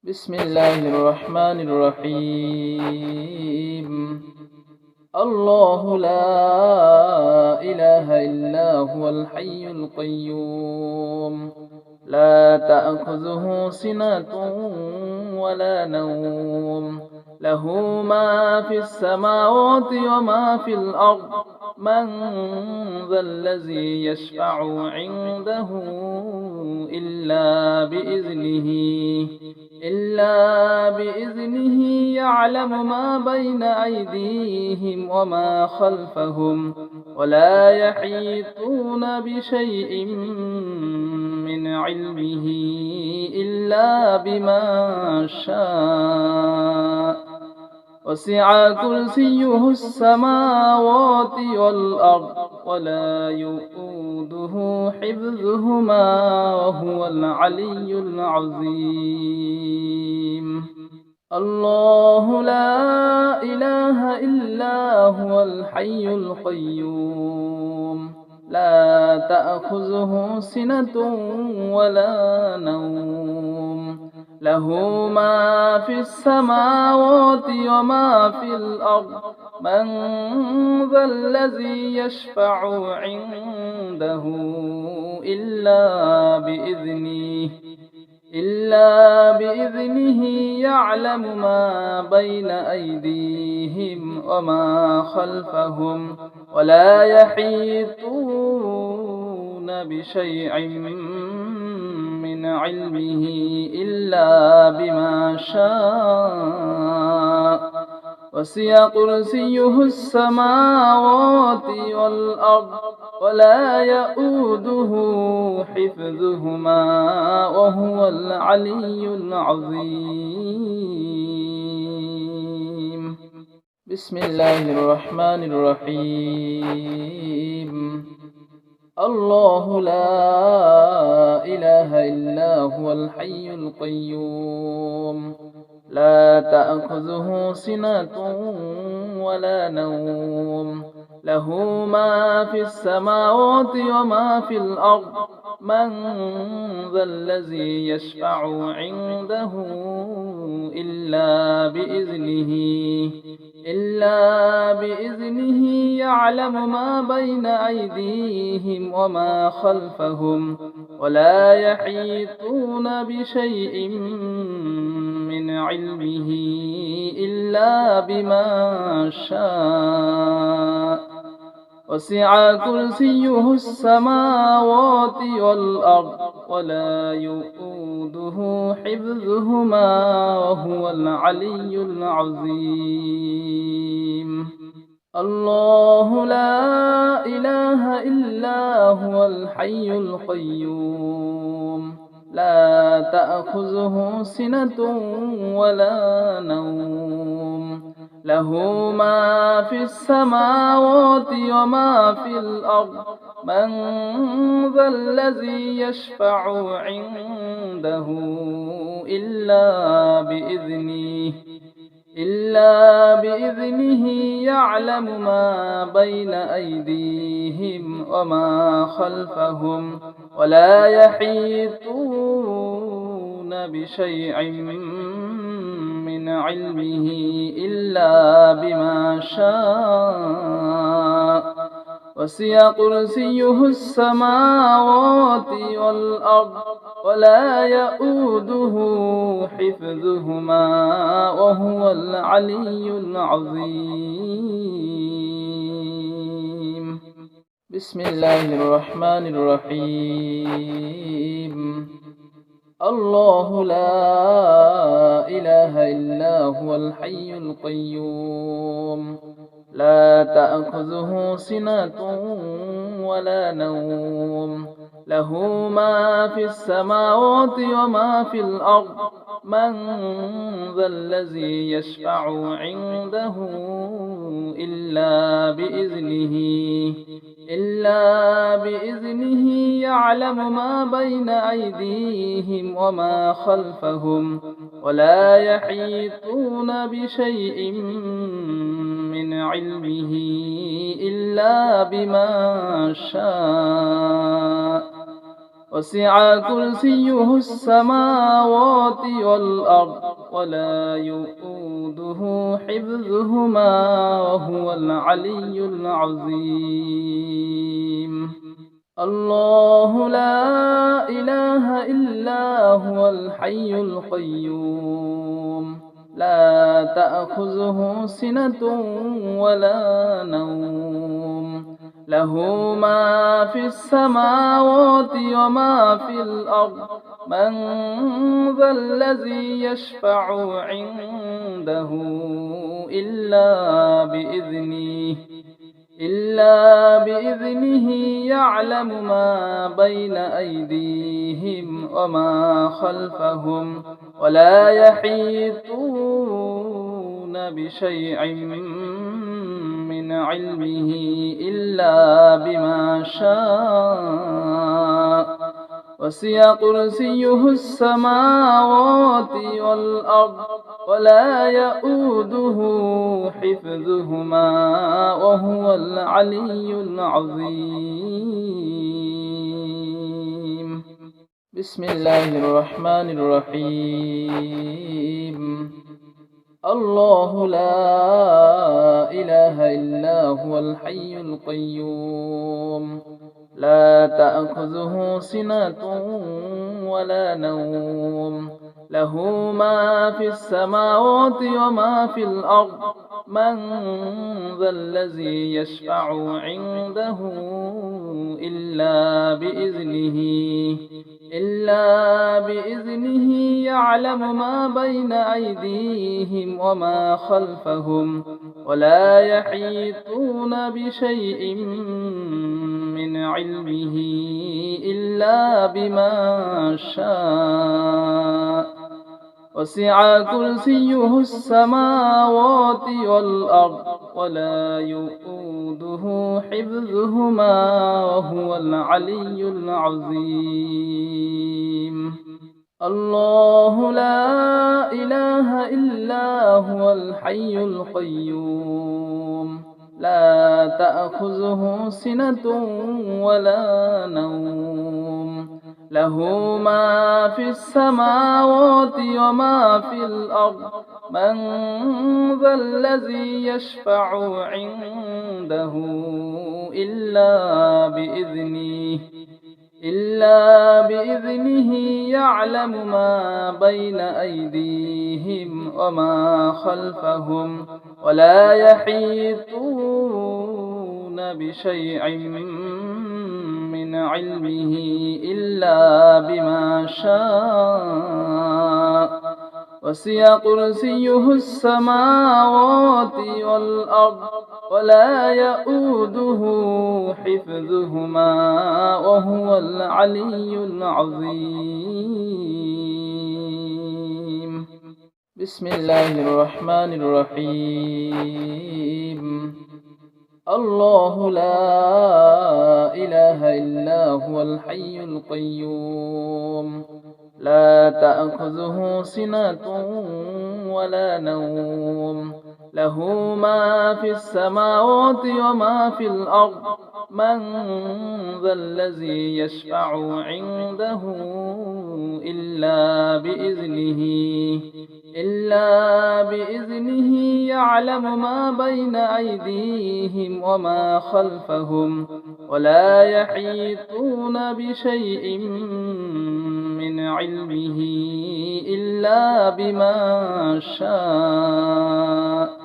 بسم الله الرحمن الرحيم. الله لا إله إلا هو الحي القيوم، لا تأخذه سنة ولا نوم، له ما في السماوات وما في الأرض. من ذا الذي يشفع عنده إلا بإذنه يعلم ما بين أيديهم وما خلفهم ولا يحيطون بشيء من علمه إلا بما شاء. وسع كرسيه السماوات والأرض ولا يؤوده حفظهما وهو العلي العظيم. الله لا إله إلا هو الحي القيوم، لا تأخذه سنة ولا نوم، له ما في السماوات وما في الأرض. من ذا الذي يشفع عنده إلا بإذنه يعلم ما بين أيديهم وما خلفهم ولا يحيطون بشيء من علمه إلا بما شاء. وسع كرسيه السماوات والأرض ولا يؤوده حفظهما وهو العلي العظيم. بسم الله الرحمن الرحيم. الله لا إله إلا هو الحي القيوم، لا تأخذه سنة ولا نوم، له ما في السماوات وما في الأرض. من ذا الذي يشفع عنده إلا بإذنه يعلم ما بين أيديهم وما خلفهم ولا يحيطون بشيء من علمه إلا بما شاء. وسع كرسيه السماوات والأرض ولا يؤوده حفظهما وهو العلي العظيم. الله لا إله إلا هو الحي القيوم، لا تأخذه سنة ولا نوم، له ما في السماوات وما في الأرض. من ذا الذي يشفع عنده إلا بإذنه يعلم ما بين أيديهم وما خلفهم ولا يحيطون بشيء من علمه إلا بما شاء. وسع كرسيه السماوات والأرض ولا يؤوده حفظهما وهو العلي العظيم. بسم الله الرحمن الرحيم. الله لا إله إلا هو الحي القيوم، لا تأخذه سنة ولا نوم، له ما في السماوات وما في الأرض. من ذا الذي يشفع عنده إلا بإذنه يعلم ما بين أيديهم وما خلفهم ولا يحيطون بشيء من علمه إلا بما شاء. وسع كرسيه السماوات والأرض ولا يؤوده حفظهما وهو العلي العظيم الله لا إله إلا هو الحي القيوم لا تأخذه سنة ولا نوم له ما في السماوات وما في الأرض من ذا الذي يشفع عنده إلا بإذنه يعلم ما بين أيديهم وما خلفهم ولا يحيطون بشيء من علمه إلا بما شاء وسع كرسيه السماوات والأرض ولا يؤوده حفظهما وهو العلي العظيم بسم الله الرحمن الرحيم الله لا إله إلا هو الحي القيوم لا تأخذه سنة ولا نوم له ما في السماوات وما في الأرض من ذا الذي يشفع عنده إلا بإذنه يعلم ما بين أيديهم وما خلفهم ولا يحيطون بشيء من علمه إلا بما شاء وسع كرسيه السماوات والأرض ولا يؤوده حفظهما وهو العلي العظيم الله لا إله إلا هو الحي القيوم لا تأخذه سنة ولا نوم له ما في السماوات وما في الأرض من ذا الذي يشفع عنده إلا بإذنه يعلم ما بين أيديهم وما خلفهم ولا يحيطون بشيء من علمه إلا بما شاء وسع كرسيه السماوات والأرض ولا يؤوده حفظهما وهو العلي العظيم بسم الله الرحمن الرحيم الله لا إله إلا هو الحي القيوم لا تأخذه سنة ولا نوم له ما في السماوات وما في الأرض من ذا الذي يشفع عنده إلا بإذنه يعلم ما بين أيديهم وما خلفهم ولا يحيطون بشيء من علمه إلا بما شاء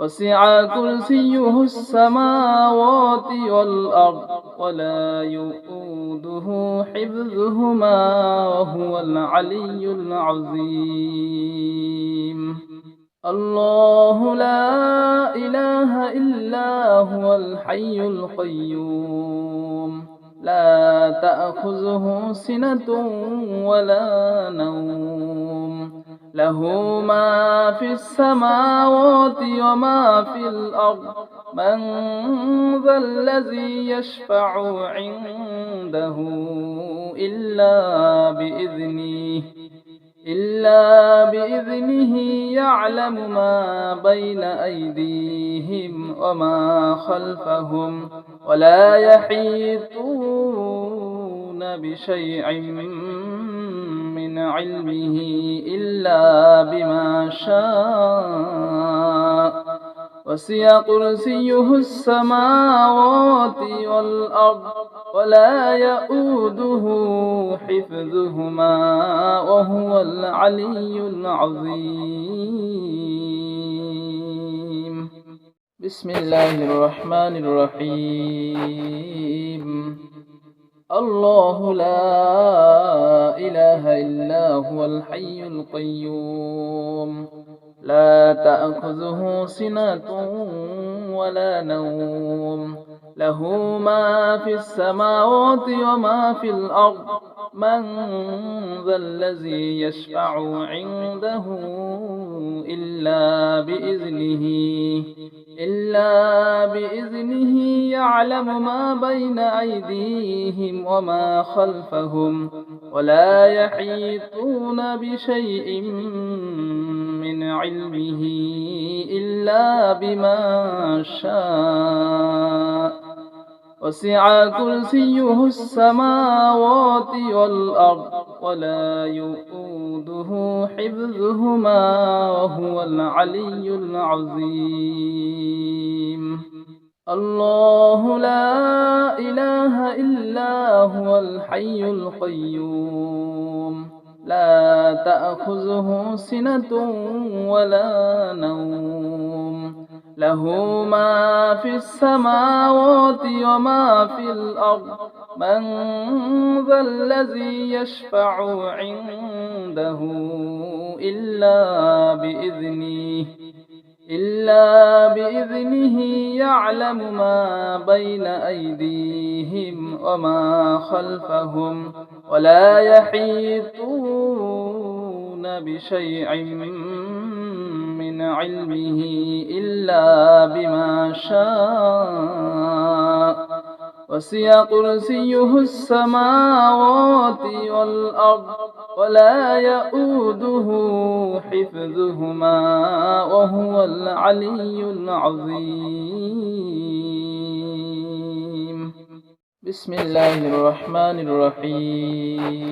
وسع كرسيه السماوات والأرض ولا يؤوده حفظهما وهو العلي العظيم الله لا إله إلا هو الحي القيوم لا تأخذه سنة ولا نوم له ما في السماوات وما في الأرض من ذا الذي يشفع عنده إلا بإذنه يعلم ما بين أيديهم وما خلفهم ولا يحيطون بشيء من علمه إلا بما شاء وسع كرسيه السماوات والأرض ولا يؤوده حفظهما وهو العلي العظيم. بسم الله الرحمن الرحيم. الله لا إله إلا هو الحي القيوم لا تأخذه سنة ولا نوم له ما في السماوات وما في الأرض من ذا الذي يشفع عنده إلا بإذنه يعلم ما بين أيديهم وما خلفهم ولا يحيطون بشيء من علمه إلا بما شاء وسع كرسيه السماوات والأرض ولا يؤوده حفظهما وهو العلي العظيم. الله لا إله إلا هو الحي القيوم لا تأخذه سنة ولا نوم له ما في السماوات وما في الأرض من ذا الذي يشفع عنده إلا بإذنه يعلم ما بين أيديهم وما خلفهم ولا يحيطون بشيء من علمه إلا بما شاء وسع كرسيه السماوات والأرض ولا يؤوده حفظهما وهو العلي العظيم. بسم الله الرحمن الرحيم.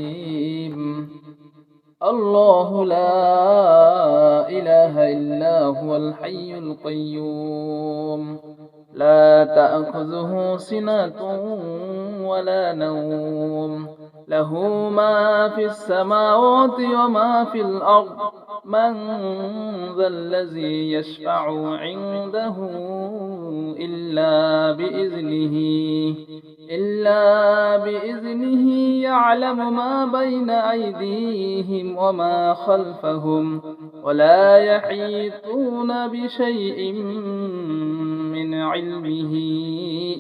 الله لا إله إلا هو الحي القيوم لا تأخذه سنة ولا نوم له ما في السماوات وما في الأرض من ذا الذي يشفع عنده إلا بإذنه يعلم ما بين أيديهم وما خلفهم ولا يحيطون بشيء من علمه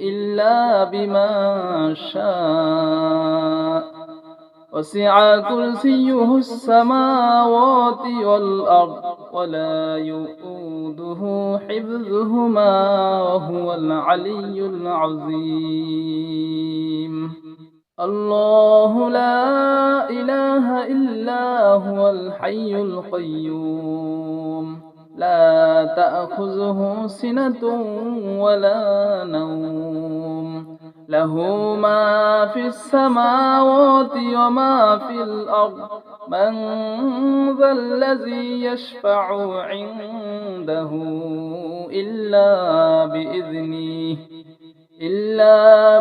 إلا بما شاء وسع كرسيه السماوات والأرض ولا يؤوده حفظهما وهو العلي العظيم. الله لا إله إلا هو الحي القيوم لا تأخذه سنة ولا نوم له ما في السماوات وما في الأرض من ذا الذي يشفع عنده إلا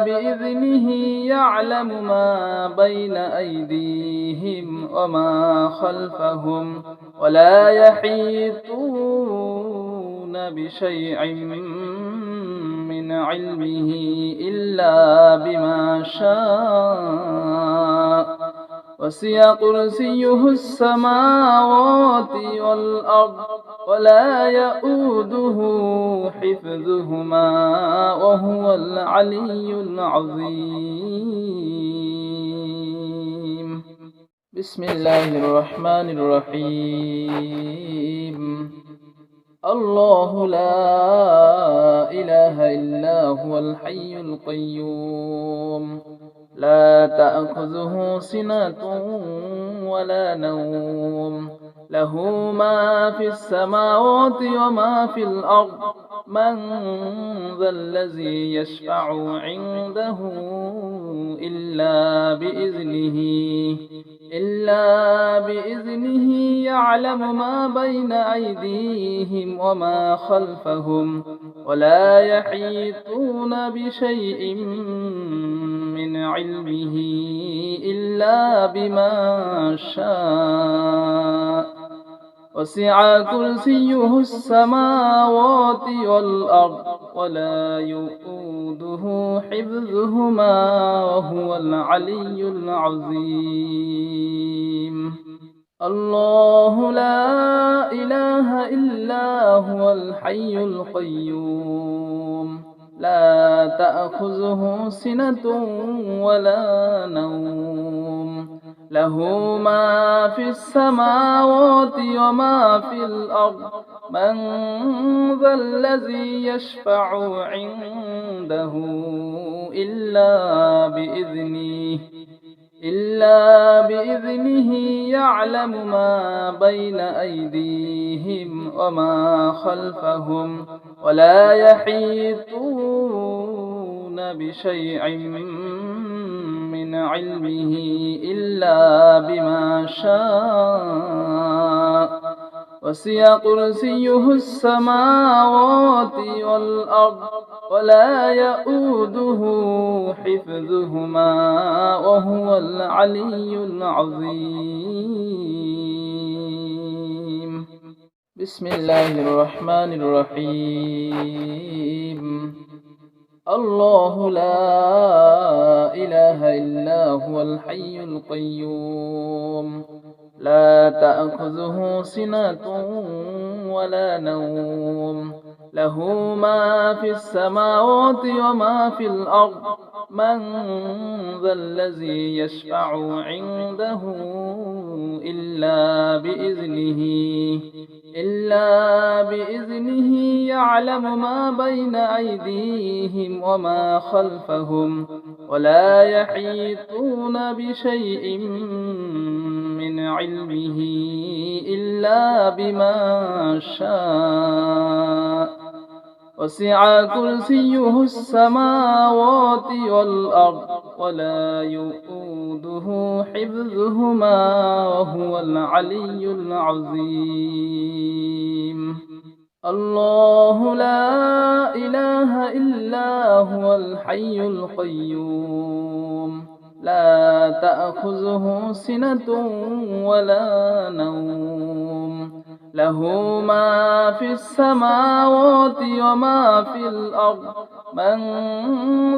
بإذنه يعلم ما بين أيديهم وما خلفهم ولا يحيطون بشيء من علمه إلا بما شاء وسع كرسيه السماوات والأرض ولا يؤوده حفظهما وهو العلي العظيم. بسم الله الرحمن الرحيم. الله لا إله إلا هو الحي القيوم لا تأخذه سنة ولا نوم له ما في السماوات وما في الأرض من ذا الذي يشفع عنده إلا بإذنه يعلم ما بين أيديهم وما خلفهم ولا يحيطون بشيء من علمه إلا بما شاء وسع كرسيه السماوات والأرض ولا يؤوده حفظهما وهو العلي العظيم الله لا إله إلا هو الحي القيوم لا تأخذه سنة ولا نوم له ما في السماوات وما في الأرض من ذا الذي يشفع عنده إلا بإذنه يعلم ما بين أيديهم وما خلفهم ولا يحيطون بشيء من علمه إلا بما شاء وسع كرسيه السماوات والأرض ولا يؤوده حفظهما وهو العلي العظيم بسم الله الرحمن الرحيم الله لا إله إلا هو الحي القيوم لا تأخذه سنة ولا نوم له ما في السماوات وما في الأرض من ذا الذي يشفع عنده إلا بإذنه يعلم ما بين أيديهم وما خلفهم ولا يحيطون بشيء من علمه إلا بما شاء وسع كرسيه السماوات والأرض ولا يؤوده حفظهما وهو العلي العظيم الله لا إله إلا هو الحي القيوم لا تأخذه سنة ولا نوم له ما في السماوات وما في الأرض من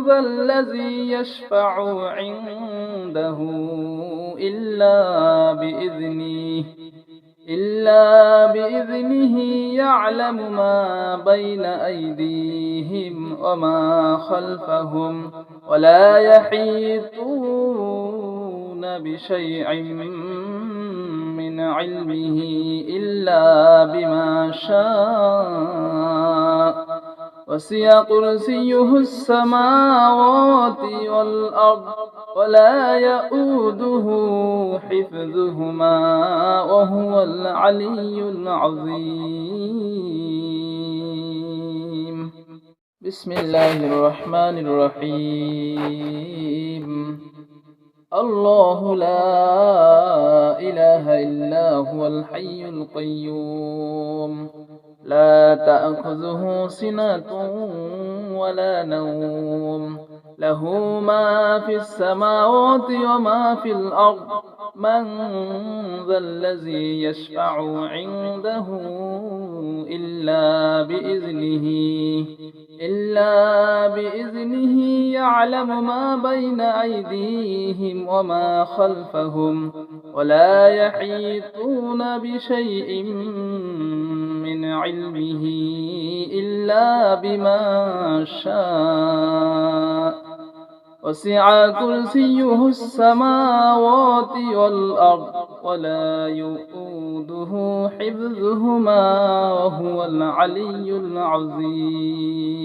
ذا الذي يشفع عنده إلا بإذنه يعلم ما بين أيديهم وما خلفهم ولا يحيطون بشيء من علمه إلا بما شاء وسع كرسيه السماوات والأرض ولا يؤوده حفظهما وهو العلي العظيم بسم الله الرحمن الرحيم الله لا إله إلا هو الحي القيوم لا تأخذه سنة ولا نوم له ما في السماوات وما في الأرض من ذا الذي يشفع عنده إلا بإذنه يعلم ما بين أيديهم وما خلفهم ولا يحيطون بشيء من علمه إلا بما شاء وسع كرسيه السماوات والأرض ولا يؤوده حفظهما وهو العلي العظيم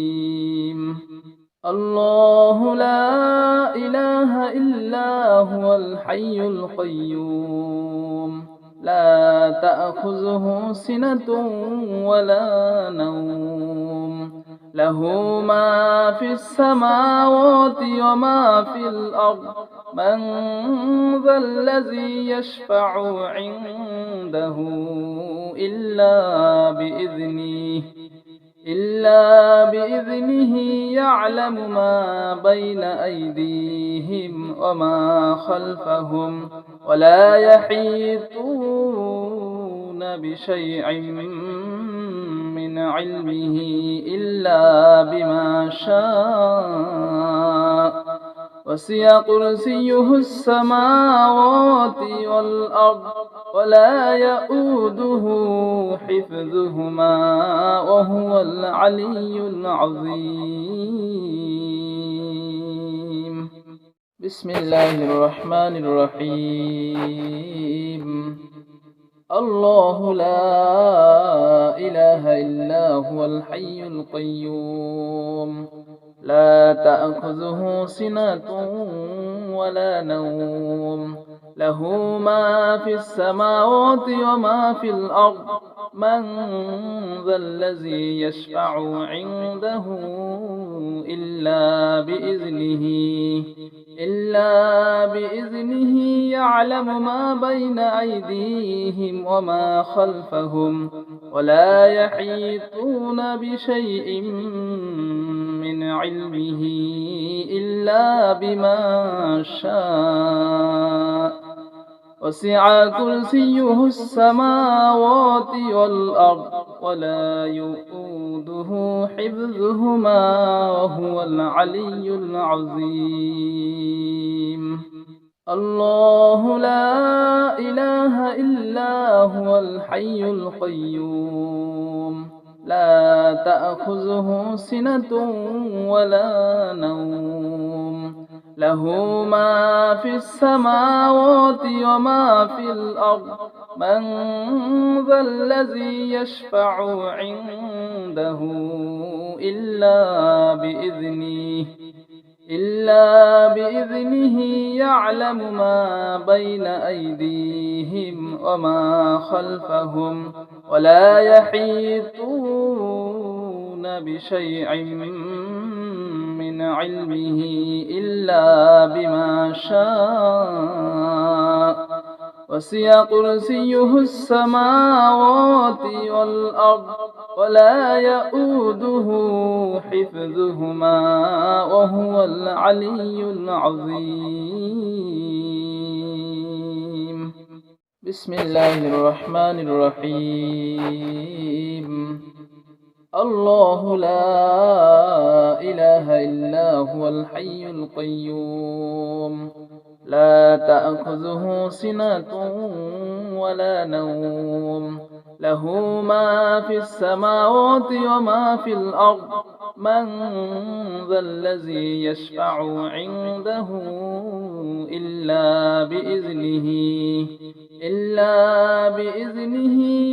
الله لا إله إلا هو الحي القيوم لا تأخذه سنة ولا نوم له ما في السماوات وما في الأرض من ذا الذي يشفع عنده إلا بإذنه يعلم ما بين أيديهم وما خلفهم ولا يحيطون بشيء من علمه إلا بما شاء وسع كرسيه السماوات والأرض ولا يؤوده حفظهما وهو العلي العظيم. بسم الله الرحمن الرحيم. الله لا إله إلا هو الحي القيوم لا تأخذه سنة ولا نوم له ما في السماوات وما في الأرض من ذا الذي يشفع عنده إلا بإذنه يعلم ما بين أيديهم وما خلفهم ولا يحيطون بشيء من علمه إلا بما شاء وسع كرسيه السماوات والأرض ولا يؤوده حفظهما وهو العلي العظيم. الله لا إله إلا هو الحي القيوم لا تأخذه سنة ولا نوم له ما في السماوات وما في الأرض من ذا الذي يشفع عنده إلا بإذنه يعلم ما بين أيديهم وما خلفهم ولا يحيطون بشيء من علمه إلا بما شاء وسع كرسيه السماوات والأرض ولا يؤوده حفظهما وهو العلي العظيم. بسم الله الرحمن الرحيم. الله لا إله إلا هو الحي القيوم لا تأخذه سنة ولا نوم له ما في السماوات وما في الأرض من ذا الذي يشفع عنده إلا بإذنه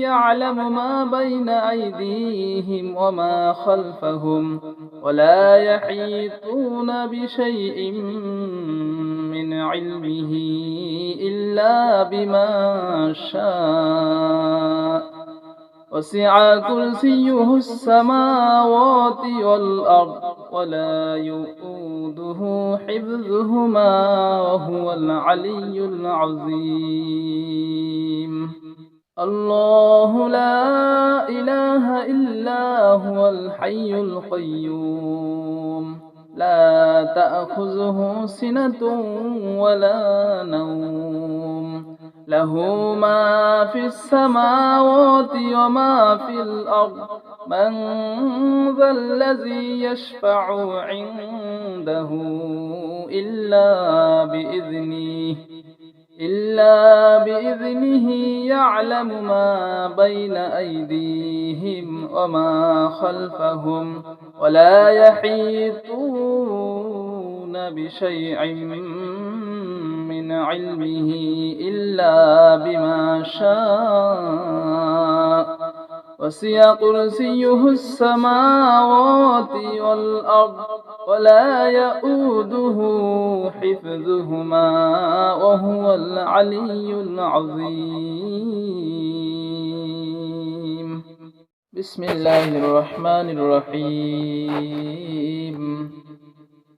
يعلم ما بين أيديهم وما خلفهم ولا يحيطون بشيء من علمه إلا بما شاء وسع كرسيه السماوات والأرض ولا يؤوده حفظهما وهو العلي العظيم. الله لا إله إلا هو الحي القيوم لا تأخذه سنة ولا نوم له ما في السماوات وما في الأرض من ذا الذي يشفع عنده إلا بإذنه يعلم ما بين أيديهم وما خلفهم ولا يحيطون بشيء من علمه إلا بما شاء وسع كرسيه السماوات والأرض ولا يؤوده حفظهما وهو العلي العظيم. بسم الله الرحمن الرحيم.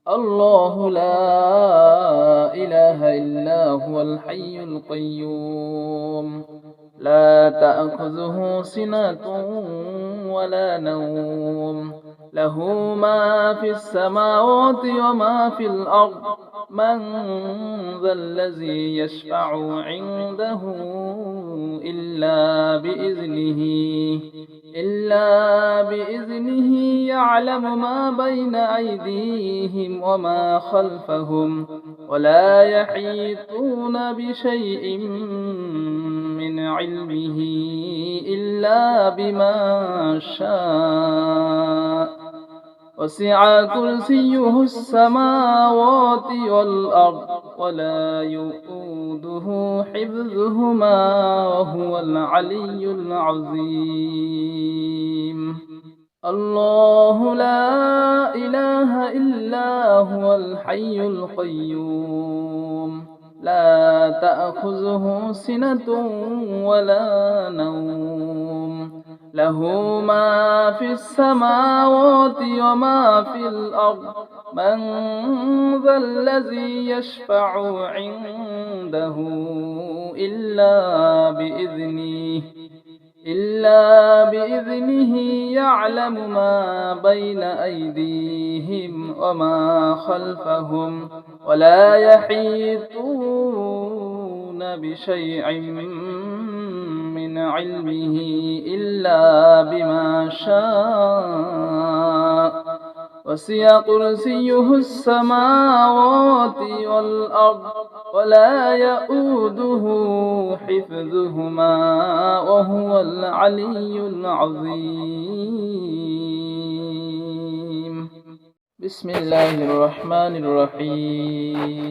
الله لا إله إلا هو الحي القيوم لا تأخذه سنة ولا نوم له ما في السماوات وما في الأرض من ذا الذي يشفع عنده إلا بإذنه يعلم ما بين أيديهم وما خلفهم ولا يحيطون بشيء من علمه إلا بما شاء وسع كرسيه السماوات والأرض ولا يؤوده حفظهما وهو العلي العظيم. الله لا إله إلا هو الحي القيوم لا تأخذه سنة ولا نوم له ما في السماوات وما في الأرض من ذا الذي يشفع عنده إلا بإذنه يعلم ما بين أيديهم وما خلفهم ولا يحيطون بشيء من علمه إلا بما شاء وسع كرسيه السماوات والأرض ولا يؤوده حفظهما وهو العلي العظيم. بسم الله الرحمن الرحيم.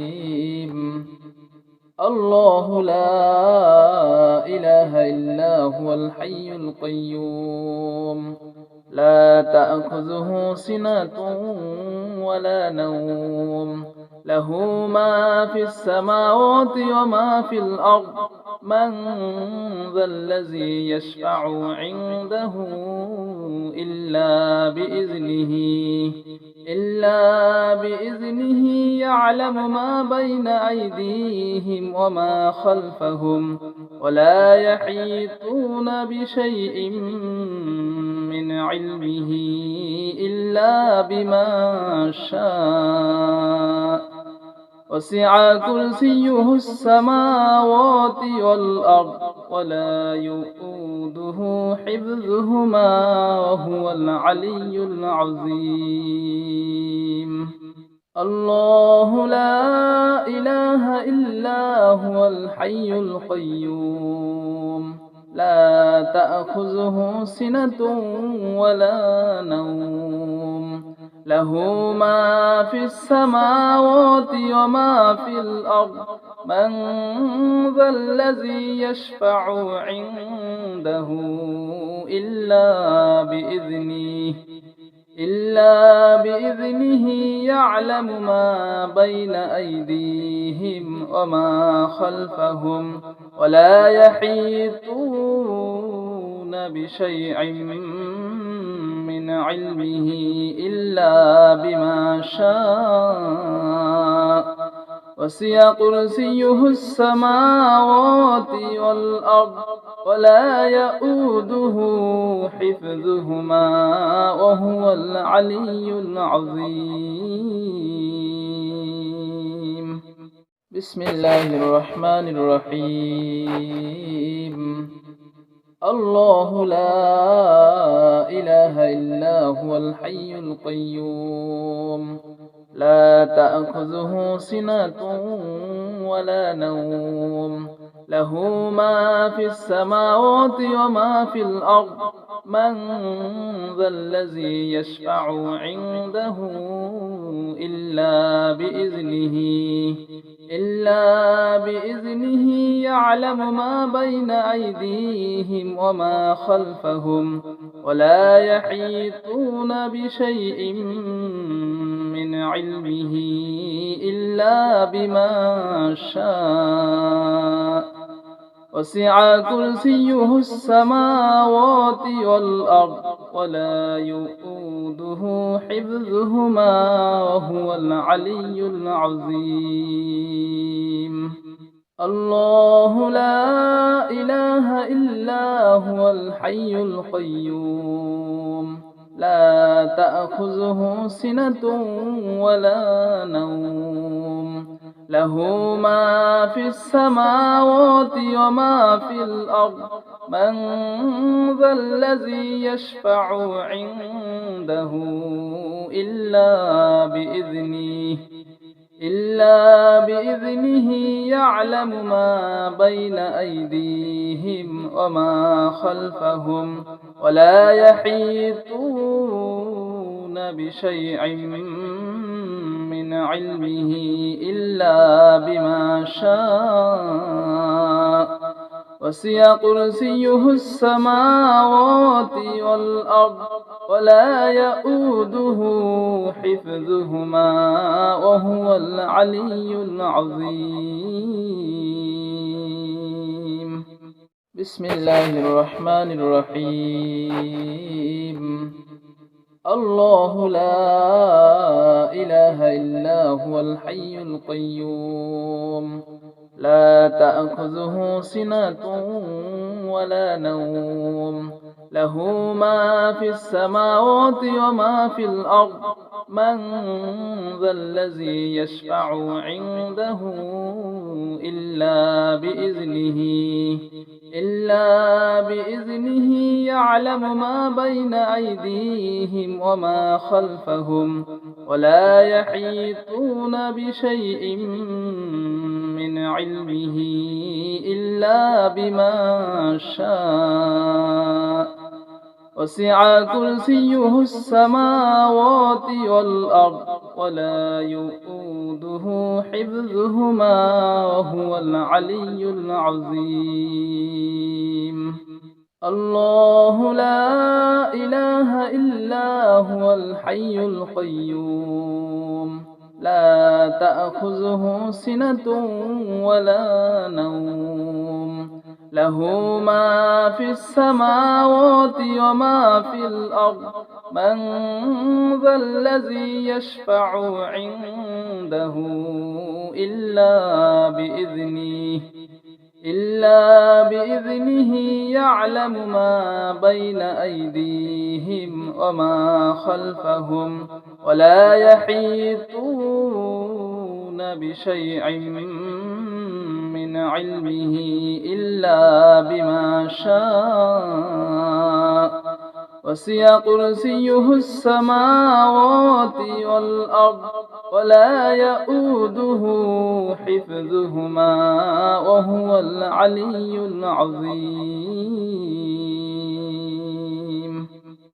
الله لا إله إلا هو الحي القيوم لا تأخذه سنة ولا نوم له ما في السماوات وما في الأرض من ذا الذي يشفع عنده إلا بإذنه يعلم ما بين أيديهم وما خلفهم ولا يحيطون بشيء من علمه إلا بما شاء وسع كرسيه السماوات والأرض ولا يؤوده حفظهما وهو العلي العظيم. الله لا إله إلا هو الحي القيوم لا تأخذه سنة ولا نوم له ما في السماوات وما في الأرض من ذا الذي يشفع عنده إلا بإذنه يعلم ما بين أيديهم وما خلفهم ولا يحيطون بشيء من علمه إلا بما شاء وسع كرسيه السماوات والأرض ولا يؤوده حفظهما وهو العلي العظيم. بسم الله الرحمن الرحيم. الله لا إله إلا هو الحي القيوم لا تأخذه سنة ولا نوم له ما في السماوات وما في الأرض من ذا الذي يشفع عنده إلا بإذنه يعلم ما بين أيديهم وما خلفهم ولا يحيطون بشيء من علمه إلا بما شاء وسع كرسيه السماوات والأرض ولا يؤوده حفظهما وهو العلي العظيم الله لا إله إلا هو الحي القيوم لا تأخذه سنة ولا نوم له ما في السماوات وما في الأرض من ذا الذي يشفع عنده إلا بإذنه يعلم ما بين أيديهم وما خلفهم ولا يحيطون بشيء من علمه إلا بما شاء وسع كرسيه السماوات والأرض ولا يؤوده حفظهما وهو العلي العظيم بسم الله الرحمن الرحيم الله لا إله إلا هو الحي القيوم لا تأخذه سنة ولا نوم له ما في السماوات وما في الأرض من ذا الذي يشفع عنده إلا بإذنه يعلم ما بين أيديهم وما خلفهم ولا يحيطون بشيء من علمه إلا بما شاء وسع كرسيه السماوات والأرض ولا يؤوده حفظهما وهو العلي العظيم الله لا إله إلا هو الحي القيوم لا تأخذه سنة ولا نوم له ما في السماوات وما في الأرض من ذا الذي يشفع عنده إلا بإذنه يعلم ما بين أيديهم وما خلفهم ولا يحيطون بشيء من علمه إلا بما شاء وسع كرسيه السماوات والأرض ولا يؤوده حفظهما وهو العلي العظيم